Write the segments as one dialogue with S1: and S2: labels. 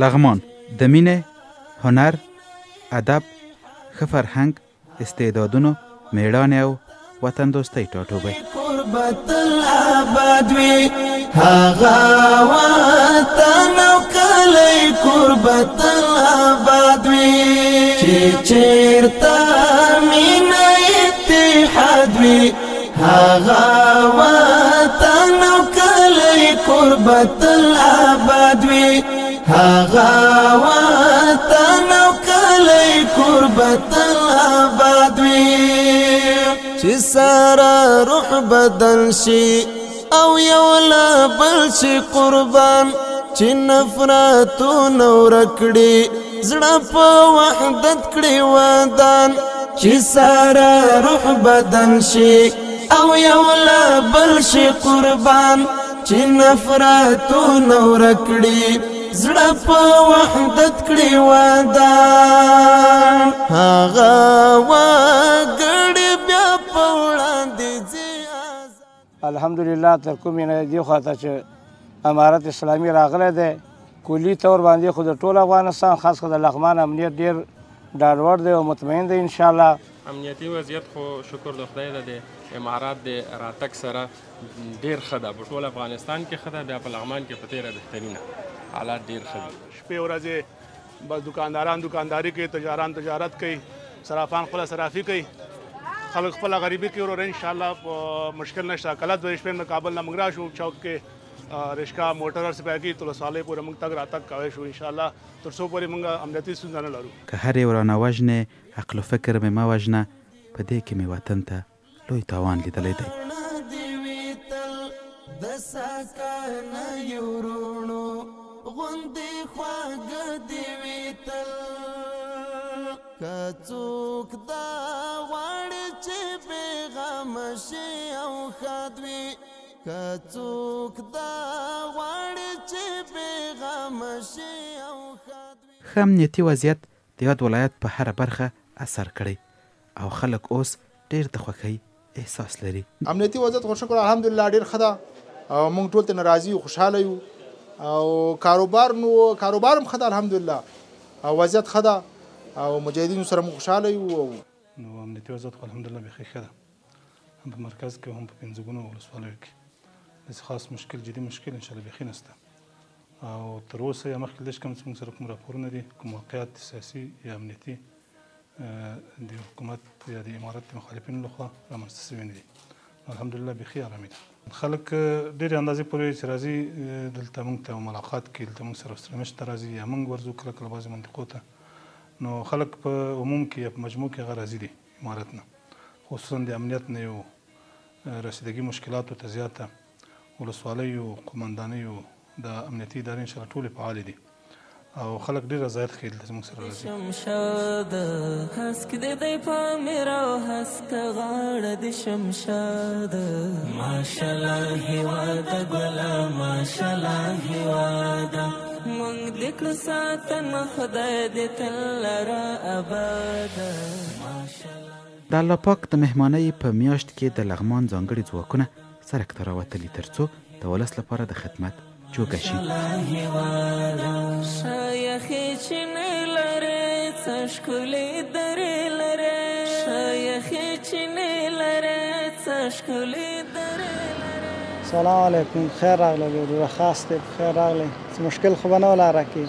S1: لغمان د مینې، هنر، ادب، ښه فرهنګ، استعدادونو، میړانې او وطن دوستۍ ټاټوبی.
S2: قربت الابد وی هغه وطن او کلی قربت الابد وی چې چیرته مینه اتحاد وی هغه وطن او کلی قربت الابد وی هغه وطن او کلی قربت الابد وی چې سارا روح بدل شي او یو لا بل شي قربان چې نفرتونه ورکړي زړه په وحدت کړي ودان چې سارا روح بدل شي او یو لا بل شي قربان چې نفرتونه ورکړي زړه په وحدت کړي ودان هغه وګړي بیا په وړاندې ځي.
S3: الحمدلله تر کومې نه دې خواته چې امارت اسلامي راغلی دی کلي طور باندې خو د ټول افغانستان خاص کر د لغمان امنیت ډېر ډاډوړ دی او مطمئن دی انشاءالله.
S4: امنیتي وضعیت خو شکر د خدای ده د امارات د راتګ سره ډېر ښه ده، په ټول افغانستان کې ښه ده، بیا په لغمان کې په تېره بهترینه حالات ډېر ښه دي.
S5: شپې ورځې بس دکانداران دکانداري کوي، تجاران تجارت کوي، صرافان خپله صرافي کوي، خلک خپله غریبي کوي. وروره انشاءالله مشکل نشته. کله د شپې نه کابل نه موږ راشو چوک کې رشکا موټر هر څه پیدا کړي تر ولسوالۍ پورې موږ تګ راتګ کوی شو انشاءالله تر څو پورې موږ امنیتي ستونزه نه لرو.
S1: که هر یو رانه وژنې عقل و فکر مې مه وژنه، په دې کې مې وطن ته لوی تاوان لیدلی دی.
S2: د ساکنه یو وروڼو غوندې خواږه دې وي تل که څوک دا غواړي چې بېغمه شي او ښاد وي که څوک دا غواړي چې بېغمه شي او ښاد وي.
S1: ښه امنیتي وضعیت د یاد ولایت په هره برخه اثر کړی او خلک اوس ډېر د خوښۍ احساس لري.
S6: امنیتي وضعیت خو شکر الحمدلله ډېر ښه ده او موږ ټول ترې راضي یو خوشحاله یو او کاروبار هم ښه ده الحمدلله او وضعیت ښه ده او مجاهدینو سره موږ خوشحاله یو.
S7: نو امنیتي وضعیت خو الحمدلله بیخي ښه ده، هم په مرکز کې هم په پنځه ګونو ولسوالیو کې داسې خاص مشکل جدي مشکل انشاءالله بیخي نشته او تر اوسه یا مخکې لږ کم موږ سره کوم راپورونه دي کوم واقعات سیاسي یا امنیتي د حکومت یا د امارت د مخالفینو لخوا رامنځته شوي نه دي. الحمدلله بیخي ارامي ده. خلک ډېرې اندازې پورې چې راځي دلته موږ ته ملاقات کوي، دلته موږ سره ورسره راځي یا موږ ورځو کله کله بعضې منطقو ته، نو خلک په عموم کې یا په مجموع کې هغه راضي دي امارت نه، خصوصا د امنیت نه یو رسیدګي مشکلاتو ته زیاته ولسوالیو قومندانیو د امنیتي ادارې انشاءالله ټولې فعالې دي او خلک ډېر رضایت ښیي دلته زموږ سره راځي.
S2: شمشاد هسک د دی پامیر او هسک غاړه د شمشاد ماشاءالله هیواد ګله ماشاءالله هیواد مونږ د کړو ساتنه خدای دې تل لره اباد ماشاءالله.
S1: د الله پاک د مهمانۍ په میاشت کې د لغمان ځانګړي ځواکونه سرک ته راوتلي تر څو د ولس لپاره د خدمت جوګه شي.
S2: شایخې چینې لرې څه ښکلې درې لرې شایخې چینې لرې څه ښکلې درې لرې.
S3: سلام علیکم، خیر راغلی وروره خاص دی، بخیر راغلی. څه مشکل خو به نه ولاره کې،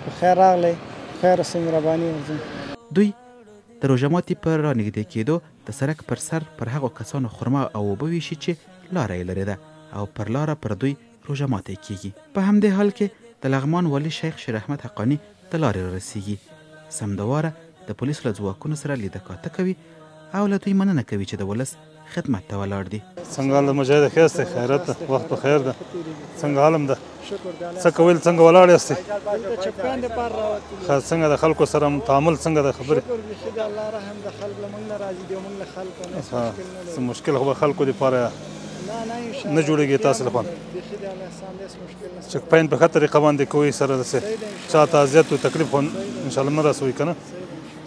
S3: بخیر راغلی، خیر اوسئ، مهرباني وکړئ.
S1: دوی د روژه ماتي پر رانږدې کېدو د سړک پر سر پر هغو کسانو خرما او اوبه ویشي چې لاره یې لرې ده او پر لاره پر دوی روژه ماتی کېږي. په همدې حال کې د لغمان والي شیخ شیر احمد حقاني د لارې رارسېږي، سمدواره د پولیسو له ځواکونو سره لیده کاته کوي او له دوی مننه کوي چې د ولس خدمت ته ولاړ دي.
S7: څنګه حال مجاهد ښه دی، خیرت ده، وخت په خیر ده، څنګه حالم ده، څه کوئ، څنګه ولاړ یاستئ، څنګه د خلکو سره تعامل څنګه د خبرې څه مشکل خو به خلکو دپاره نه جوړېږي تاسو لپاره چک پاین په ښه طریقه باندې کوئ سره داسې چاته اذیت و تکلیف خو انشاءالله نه رسوئ که نه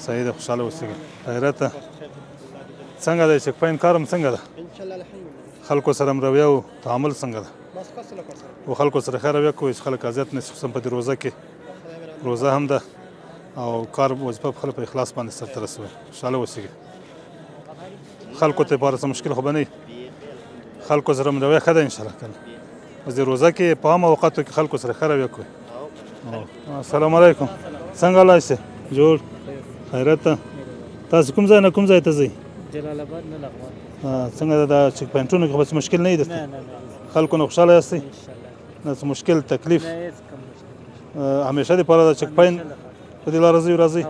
S7: صحیح ده خوشحاله اوسېږئ خیرته څنګه دی چک پاین کار هم څنګه ده خلکو سره هم رویه او تعامل څنګه ده و خلکو سره ښه رویه کوئ چې خلک اذیت نه شي خصوصا په دې روژه کې روزه هم ده او کار وظیفه په خپله په اخلاص باندې سرته رسوئ. خوشحاله اوسېږئ. خلکو ته لپاره څه مشکل خو به نه وي. خلکو سره رویه ښه ده انشاءالله کنه. اوس د روزه کې په عامه اوقاتو کې خلکو سره ښه رویه کوئ. السلام علیکم. څنګه حالات شته؟ جوړ خیرت ته. تاسو کوم ځای نه کوم ځای ته ځئ؟ جلال آباد نه لغمان. څنګه دا چک پوینټونو کې خو بس مشکل نه وي درته؟ خلکو نه خوشحاله یاستئ؟ نه څه مشکل تکلیف؟ همیشه دپاره دا چک پوینټ په دې لاره ځئ راځئ.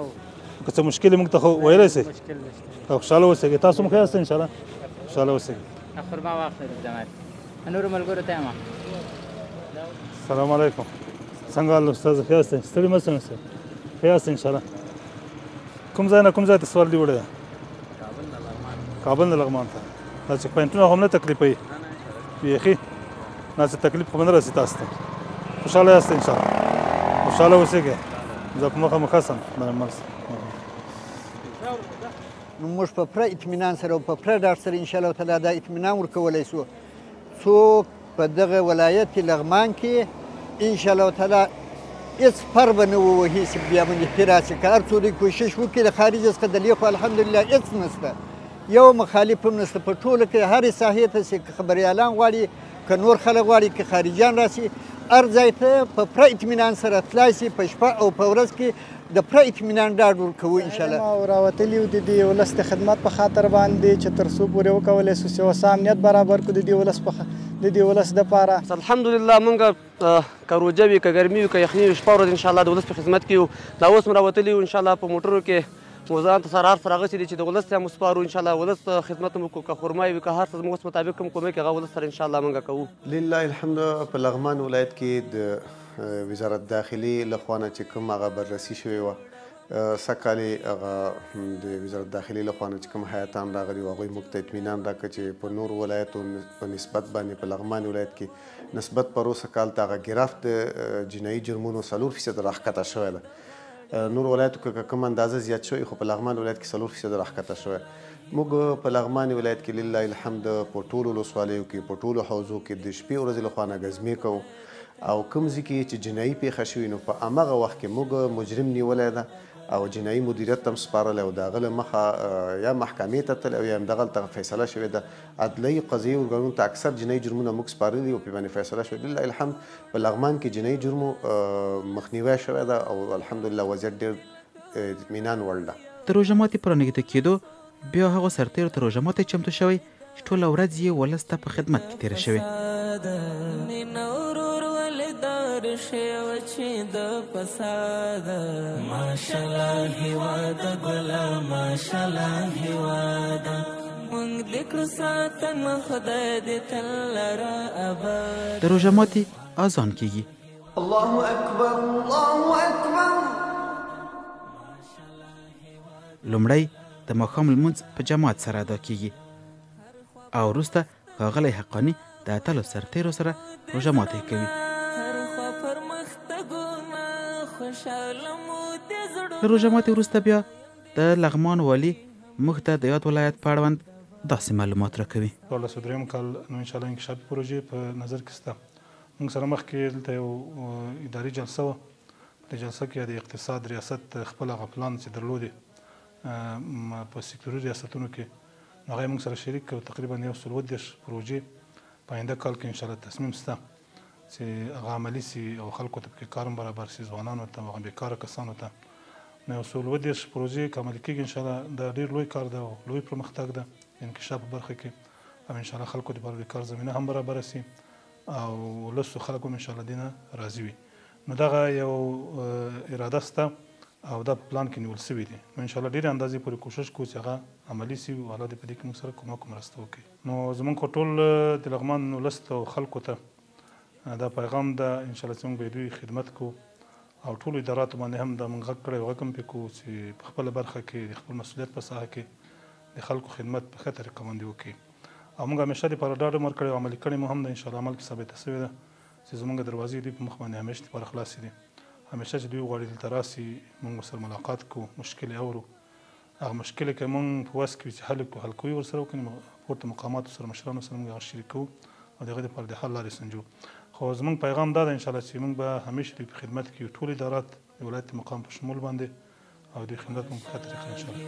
S7: که څه مشکل یې موږ ته خو ویلی شئ. خوشحاله اوسېږئ. تاسو هم ښه یاستئ انشاءالله؟ خوشحاله اوسېږئ.
S8: خرما واخلئ جماعت. نورو ملګرو ته یم.
S7: السلام علیکم. څنګه حال استاد؟ ښه یاستئ؟ ستړي مه شئ. ښه یاستئ انشاءالله؟ کوم ځای نه کوم ځای ته سفر دې وړی دی؟ کابل نه لغمان ته. دا چک پوینټونه خو هم نه تکلیفوي بیخي؟ دا څه تکلیف خو به نه رسي تاسو ته. خوشحاله یاستئ انشاءالله؟ خوشحاله اوسېږئ. زه په مخه مخه سم.
S9: نو موږ په پوره اطمینان سره او په پوره ډاډ سره انشاءالله تعالی دا اطمینان ورکولی شو څوک په دغه ولایت لغمان کې انشاءالله تعالی هېڅ فر به نه ووهي چې بیا باندې پرې راشي. که هر څو دوی کوشش وکړي د خارج څخه دلې خو الحمدلله هېڅ نشته. یو مخالف هم نشته په ټوله کې هرې ساحې ته چې که خبریالان غواړي که نور خلک غواړي که خارجیان راشي هر ځای ته په پوره اطمینان سره تلای شي. په شپه او په ورځ کې د پوره اطمینان ډاډ ورکوو انشاءالله.
S10: او راوتلي یو د دې ولس د خدمت په خاطر باندې چې تر څو پورې وکولی شو چې اوس امنیت برابر کړو د دې ولس دپاره.
S11: الحمدلله مونږ که روژه وي که ګرمي وي که یخني وي شپه ورځ انشاءالله د ولس په خدمت کې یو. دا اوس م راوتلي یو انشاءالله په موټرو کې وزارت سرار سره هغسې دي چې د ولس ته مو سپارو انشاءالله. ولس خدمت مو که خرمای وي که هر څه زموږ اوس مطابق کوم کومک هغه ولس سره انشاءالله مونږ کوو.
S12: لله الحمد. په لغمان ولایت کې د وزارت داخلي لخوا نه چې کوم هغه بررسي شوې وه سږ کال یې هغه د وزارت داخلي لخوا نه چې کوم هیاتان راغلي وو هغوی موږ ته اطمینان راکړه چې په نورو ولایتو په نسبت باندې په لغمان ولایت کې نسبت پروسه کال ته هغه ګرافت د جنایي جرمونو 4% راښکته شوی ده. نور ولایتو که کوم اندازه زیات شوی خو په لغمان ولایت کې 4% راښکته شوی. موږ په لغمان ولایت کې لله الحمد په ټولو ولسوالیو کې په ټولو حوزو کې د شپې ورځې لخوا نه ګزمې کوو او کوم ځای کې چې جنایي پیښه شوي نو په همغه وخت کې موږ مجرم نیولی ده او جنایي مدیریت ته هم سپارلی او د هغه له مخه یا محکمې ته تللی او یا همدغلته فیصله شوې ده. عدلیي قضایي ارګانونو ته اکثر جنایي جرمونه موږ سپارلي او پرې باندې فیصله شوې. لله الحمد په لغمان کې جنایي جرمو مخنیوی شوی ده او الحمدلله وضعیت ډېر اطمینان وړ ده.
S1: د روژه ماتې په رانږدې کېدو بیا هغو سرتېرو ته روژه ماتی چمتو شوی چې ټوله ورځ یې ولس ته په خدمت کې تېره شوې. د روژه ماتي اذان کېږي.
S2: الله اکبر الله اکبر.
S1: لومړی د ماښام لمونځ په جماعت سره ادا کېږي او وروسته ښاغلی حقاني د اتلو سرتېرو سره روژه ماتی کوي. له روژه ماتې وروسته بیا د لغمان والي موږ ته د یاد ولایت په اړوند داسې معلومات راکوي.
S7: 2023 کال نو انشاءالله انکشافي پروژې په نظر کې شته. موږ سره مخکې دلته یو اداري جلسه وه. په دې جلسه کې د اقتصاد ریاست خپل هغه پلان چې درلودې په سکتوري ریاستونو کې نو هغه یې موږ سره شریک کړو. تقریبا 130 پروژې په آینده کال کې انشاءالله تصمیم شته چې هغه عملي سي او خلکو ته پکې کار هم برابر سي، ځوانانو ته هغه بېکاره کسانو ته. نو 130 پروژې که عملي کېږي انشاءالله دا ډېر لوی کار ده او لوی پرمختګ ده انکشاف په برخه کې او انشاءالله خلکو دپاره د کار زمینه هم برابره سي او ولسو خلک هم انشاءالله دې نه راضي وي. نو دغه یو اراده شته او دا په پلان کې نیول سوي دي. نو انشاءالله ډېرې اندازې پورې کوشش کوو چې هغه عملي سي او الله دې په دې کې موږ سره کومک مرسته وکړي. نو زموږ خو ټول د لغمان ولس ته او خلکو ته دا پیغام ده انشاءالله چې موږ به دوی خدمت کوو او ټولو اداراتو باندې هم دا موږ غږ کړی او غږ هم پرې کوو چې په خپله برخه کې د خپل مسؤلیت په ساحه کې د خلکو خدمت په ښه طریقه باندې وکړي. او موږ همیشه دپاره ډاډ هم ورکړی او عملي کړی مو هم ده انشاءالله عمل کې ثابته سوې ده چې زموږ دروازې دوی په مخ باندې همیشه دپاره خلاصې دي. همیشه چې دوی غواړي دلته راسي موږ ورسره ملاقات کوو، مشکل یې اورو. هغه مشکل یې که موږ په وس کې وي چې حل کړو حل کوو ورسره وکړو. پورته مقاماتو سره مشرانو سره موږ هغه شریک کوو او د هغې دپاره د حل لارې سنجو. خو زموږ پیغام دا ده انشاءالله چې موږ به همیشه دوی په خدمت کې یو. ټول ادارات د ولایت مقام په شمول باندې او دوی خدمت موږ په ښه طریقه انشاءالله.